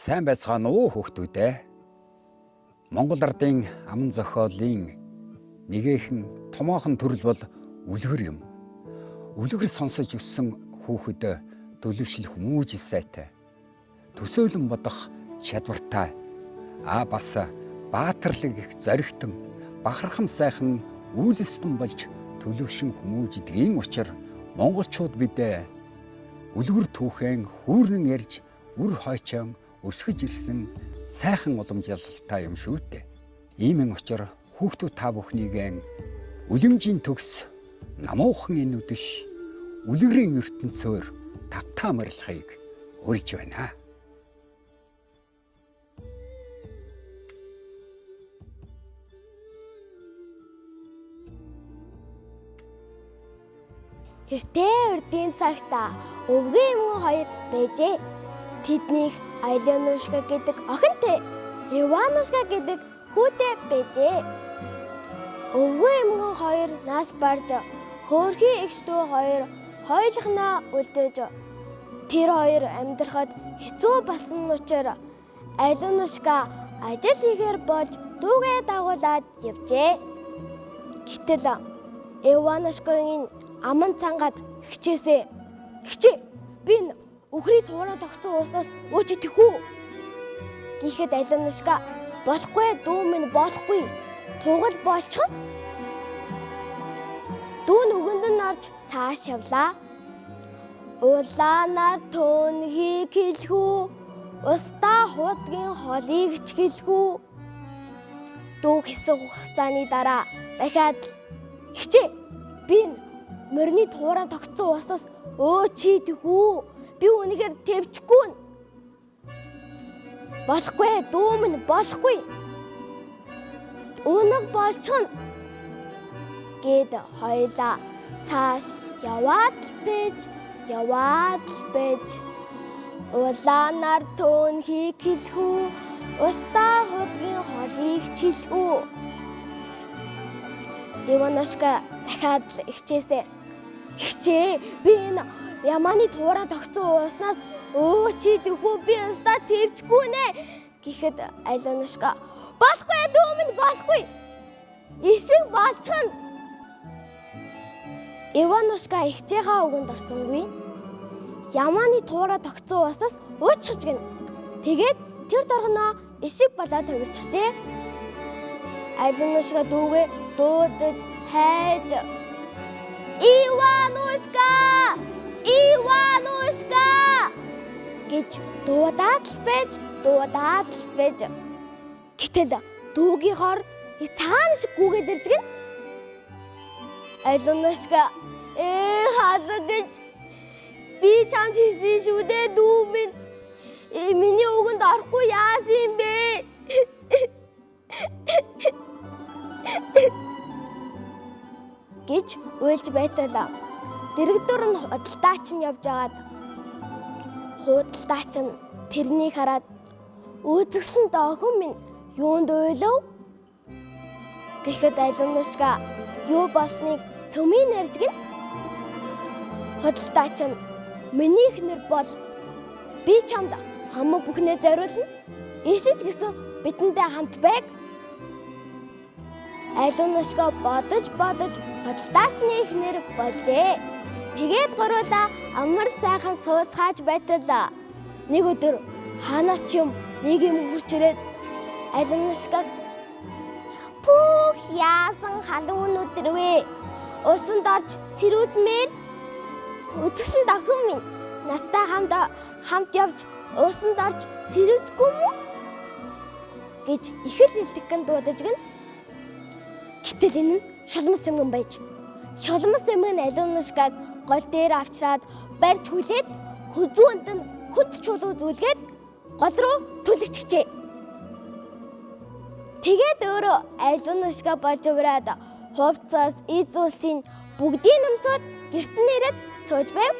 Сайн байцгаана уу хүүхдүүд ээ. Монгол ардын аман зохиолын нэгэн томоохон төрөл бол үлгэр юм. Үлгэр сонсож өссөн хүүхэд төлөвшлөх мүүжил сайтай. Төсөөлөн бодох чадвартай. Бас баатарлаг их зоригтон, бахархам сайхан үйлстэн болж төлөвшин хүмүүждгийн учир монголчууд бид үлгэр түүхэн хүүрнэн ярьж үр хойчон өсгөж ирсэн сайхан уламжлалтай юм шүү дээ. Иймэн учир хүүхдүүд та бүхнийг үлэмжийн төгс намуухан энэ үдэш үлгэрийн ертөнцөөр тавтаа морилхыг урьж байна. Эртээ урдын цагта өвгөн эмгэн хоёр байжээ. Тэднийг Аленушка гэдэг охинтой, Иванушка гэдэг хүүтэй байжээ. Өвгөн эмгэн хоёр нас барж хөөрхий эгч дүү хоёр хойлохноо үлдээж тэр хоёр амьдрахад хэцүү болсон учраас Аленушка ажил хийхээр болж дүүгээ дагуулад явжээ. Гэтэл Иванушкагийн аман цангад хичээсэ. Хичээ. Би энэ үхрийн туураа тогтсон уусаас өөч тэхүү. Гэхэд Аленушка болохгүй дүү минь болохгүй. Тугал болчихно. Дүү нүгэнд нь орж цааш явлаа. Улаанаар төнхийг хэлхүү. Устаа хуудгийн холыг ч хэлхүү. Дүү хэсэг хугацааны дараа дахиад хичээ. Би морины туураа тогтсон усаас өөчий тэхүү. Би үнэхээр тэвчгүй. Болохгүй дүү минь болохгүй. Үнэг болчихно. Гэд хоёлаа цааш яваад байж улаанаар төнхийг хэлхүү. Устаа хуудгийн холыг чилхүү. Иванушка дахиад хичээсэ. Хичээ. Би энэ ямааны туураа тогтсон ууснаас өөчий тэхүү. Би устаа тэвчгүй нэ. Гэхэд Аленушка болохгүй дүү минь болохгүй. Ишиг болчихно. Иванушка хичээхаа үгэнд орсонгүй. Ямааны туураа тогтсон ууснаас уучих гин. Тэгээд тэр доргоноо ишиг болоод хувирчихжээ. Аленушка дүүгээ дуудаж хайж Иванушка! Иванушка! гэж дуудаад л байж. Гэтэл дүүгийн хор цаана шиг гүгээд ирж гин. Аленушка хазагч би чамд хийсэн шүү дээ дүү минь. Миний үгэнд орохгүй яасан юм бэ? гэж уйлж байтал дэрэгдүр нь худалдаач нь явж агаад худалдаач нь тэрнийг хараад үзэгсэн охин минь юунд уйлав? Гэхэд Аленушка юу болсныг цөмийн ярьж гин. Худалдаач нь миний эхнэр бол би чамд хамаг бүхнээ зориулна. Ишиж гэсэн бидэндээ хамт байг. Аленушка бодож худалдаачны эхнэр болжээ. Тэгээд гуруула амар сайхан сууцгааж байтал нэг өдөр хаанаас ч нэг юм хурч ирээд Аленушка пүүх яасан халуун өдөр вэ? Усанд орж сэрүүцмээр үзсэн охин минь надтай хамт явж усанд орж сэрүүцгүй мүү? гэж их л илтгэн дуудаж гин. Гэтэл энэ нь шулмас эмгэн байж. Шулмас эмгэн Аленушкаг гол дээр авчраад барьж хүлээд хүзүүнд нь хүнд чулуу зүйлгээд гол руу түлэгчжээ. Тэгээд өөрөө Аленушка болж ураад хувцас, эз улсын бүгдийг нэмсод гэрт нь ирээд сууж байв.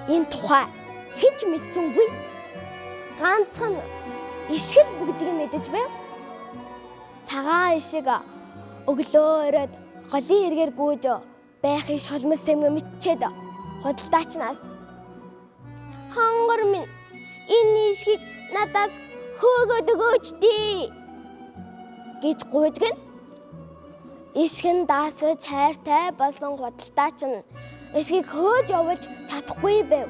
Энэ тухай хэн ч мэдсэнгүй. Ганцхан ишгэл бүгдийг мэдэж байв. Цагаан ишиг өглөө өрөөд голын эргээр гүйж байхыг шулмас эмгэн мэдчихэд худалдаачнаас хангар минь энэ ишгийг надаас хөөгөөд өгөөч дээ гэж гуйжгэн. Ишгэн даасаж хайртай болсон худалдаач нь ишгийг хөөж явуулж чадахгүй байв.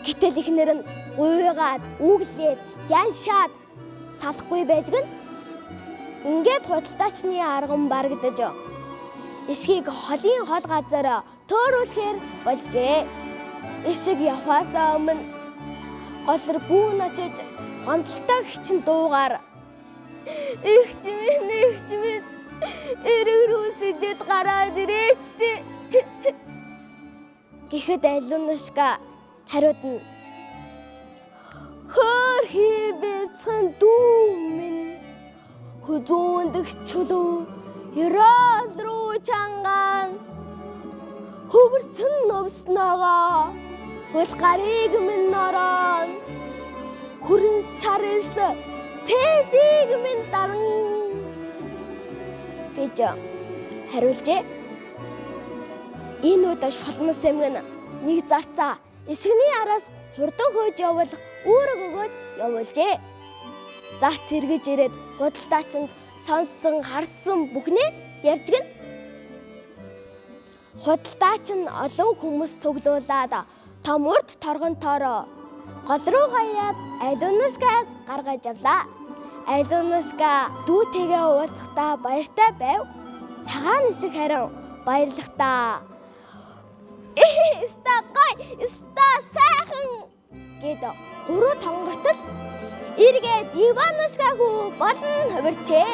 Гэтэл эхнэр нь гуйгаад үглээд яншаад салахгүй байжгэн. Ингээд худалдаачны арган барагдаж ишгийг холын хол газар төөрүүлэхээр болжээ. Ишиг явахаасаа өмнө голор бүүн очиж гомдолтой хичин дуугаар "Игч минь эрэг рүү сэлээд гараад ирээч дээ" гэхэд Алунушка хариудна. "Хөр хийбэцэн дүү минь хүзүүндх чулуу ерөөл рүү чангаан хөвөрсөн новсногоо хөл гарыг минь норон хүрэн шарилс цээжиг минь даран" гэж хариулжээ. Энэ удаа шолмос эмгэн нэг зарцаа ишгний араас хурдан хөөж явуулах үүрэг өгөөд явуулжээ. Зарц эргэж ирээд худалдаачинд сонссон харсан бүхнээ ярьжгэн. Худалдаач нь олон хүмүүс цуглуулад том урт торгонтоор гол руу хаяад Алунушкаг гаргаж авлаа. Алунушка дүүтэйгээ уулзахдаа баяртай байв. Цагаан ишиг харин баярлахдаа "Эста гой, эста сайхан" гэд гурав тонгортол эргээд Иванушка хүү болон хувирчээ.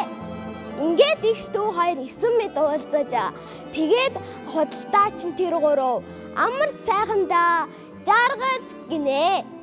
Ингээд ихч дүү хоёр 9 мэд уулзаж тэгээд худалдаач нь тэр гурав амар сайхандаа жаргаж гинэ.